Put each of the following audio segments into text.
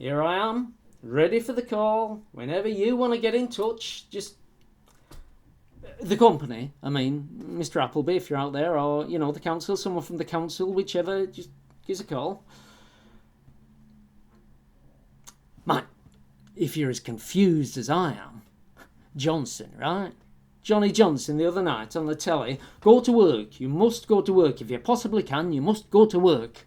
here I am, ready for the call. Whenever you want to get in touch, just... The company, I mean, Mr. Appleby, if you're out there, or, the council, someone from the council, whichever, just give us a call. Man, if you're as confused as I am, Johnson, right? Johnny Johnson the other night on the telly, go to work, you must go to work, if you possibly can, you must go to work.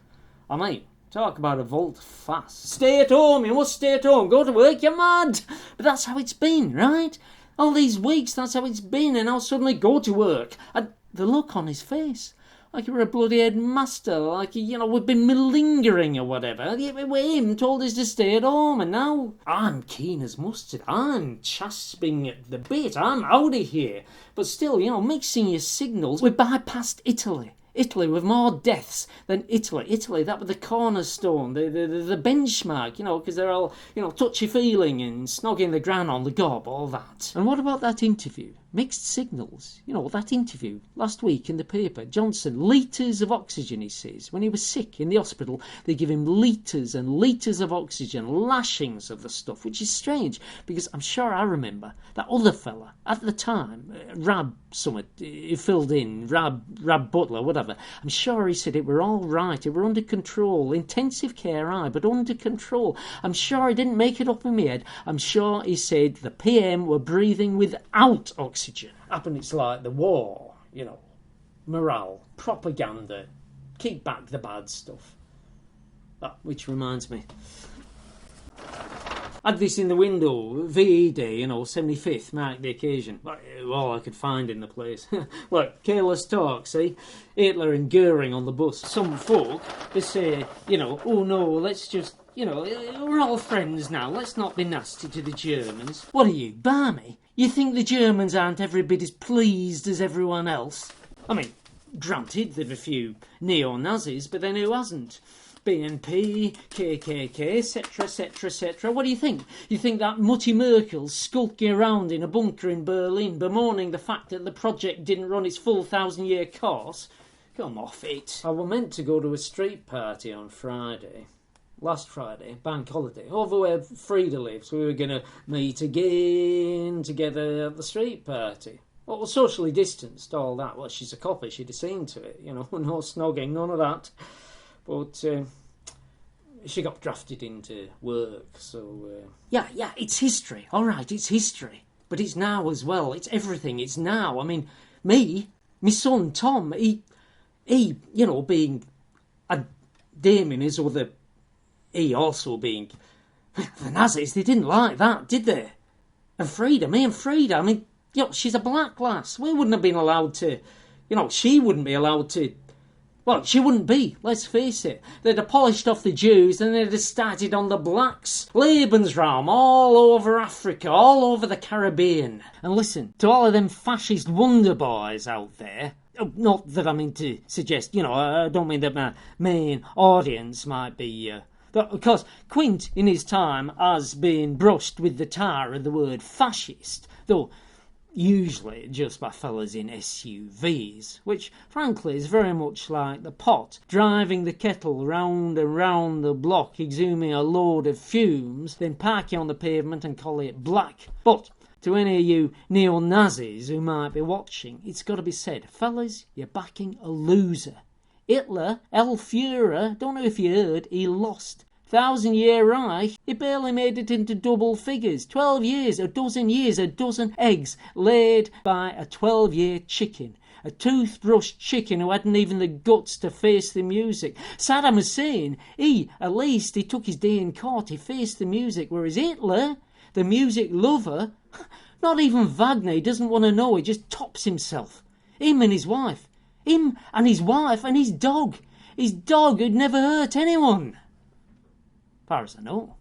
I mean, talk about a volte fast. Stay at home, you must stay at home, go to work, you're mad. But that's how it's been, right? All these weeks, that's how it's been, and now suddenly go to work. And the look on his face, like you were a bloody headmaster, like, we've been malingering or whatever. Him told us to stay at home, and now I'm keen as mustard. I'm chasping at the bit. I'm out of here. But still, mixing your signals, we bypassed Italy. Italy with more deaths than Italy. Italy, that was the cornerstone, the benchmark, because they're all, touchy-feeling and snogging the gran on the gob, all that. And what about that interview? Mixed signals. That interview last week in the paper. Johnson, litres of oxygen, he says. When he was sick in the hospital, they give him litres and litres of oxygen, lashings of the stuff, which is strange, because I'm sure I remember that other fella, at the time, Rab Summit, he filled in, Rab Butler, whatever. I'm sure he said it were all right, it were under control, intensive care, aye, but under control. I'm sure he didn't make it up in my head. I'm sure he said the PM were breathing without oxygen. Happen it's like the war, morale, propaganda, keep back the bad stuff. Which reminds me, had this in the window, VE Day, 75th, marked the occasion. All I could find in the place. Look, careless talk, see? Hitler and Goering on the bus. Some folk, they say, oh no, let's just, we're all friends now, let's not be nasty to the Germans. What are you, barmy? You think the Germans aren't every bit as pleased as everyone else? I mean, granted, they've a few neo-Nazis, but then who hasn't? BNP, KKK, etc, etc, etc. What do you think? You think that Mutty Merkel's skulking around in a bunker in Berlin, bemoaning the fact that the project didn't run its full 1,000-year course? Come off it. I were meant to go to a street party on Friday. Last Friday, bank holiday, over where Frida lives. We were going to meet again together at the street party. Well, socially distanced, all that. Well, she's a copper, she'd have seen to it, no snogging, none of that. But she got drafted into work, so... Yeah, it's history, all right, it's history. But it's now as well, it's everything, it's now. I mean, my son Tom, he being a Damien is, or he also being... The Nazis, they didn't like that, did they? And Frida, I mean, she's a black lass. We wouldn't have been allowed to... she wouldn't be allowed to... Well, she wouldn't be, let's face it. They'd have polished off the Jews and they'd have started on the blacks. Lebensraum all over Africa, all over the Caribbean. And listen, to all of them fascist wonder boys out there... Not that I mean to suggest, I don't mean that my main audience might be... Of course, Quint, in his time, has been brushed with the tar of the word fascist, though usually just by fellas in SUVs, which, frankly, is very much like the pot, driving the kettle round and round the block, exhuming a load of fumes, then parking on the pavement and calling it black. But to any of you neo-Nazis who might be watching, it's got to be said, fellas, you're backing a loser. Hitler, El Fuhrer, don't know if you heard, he lost. 1,000-year Reich, he barely made it into double figures. 12 years, a dozen eggs laid by a 12-year chicken. A toothbrush chicken who hadn't even the guts to face the music. Saddam Hussein, at least he took his day in court, he faced the music, whereas Hitler, the music lover, not even Wagner, he doesn't want to know, he just tops himself. Him and his wife and his dog. His dog who'd never hurt anyone. As far as I know.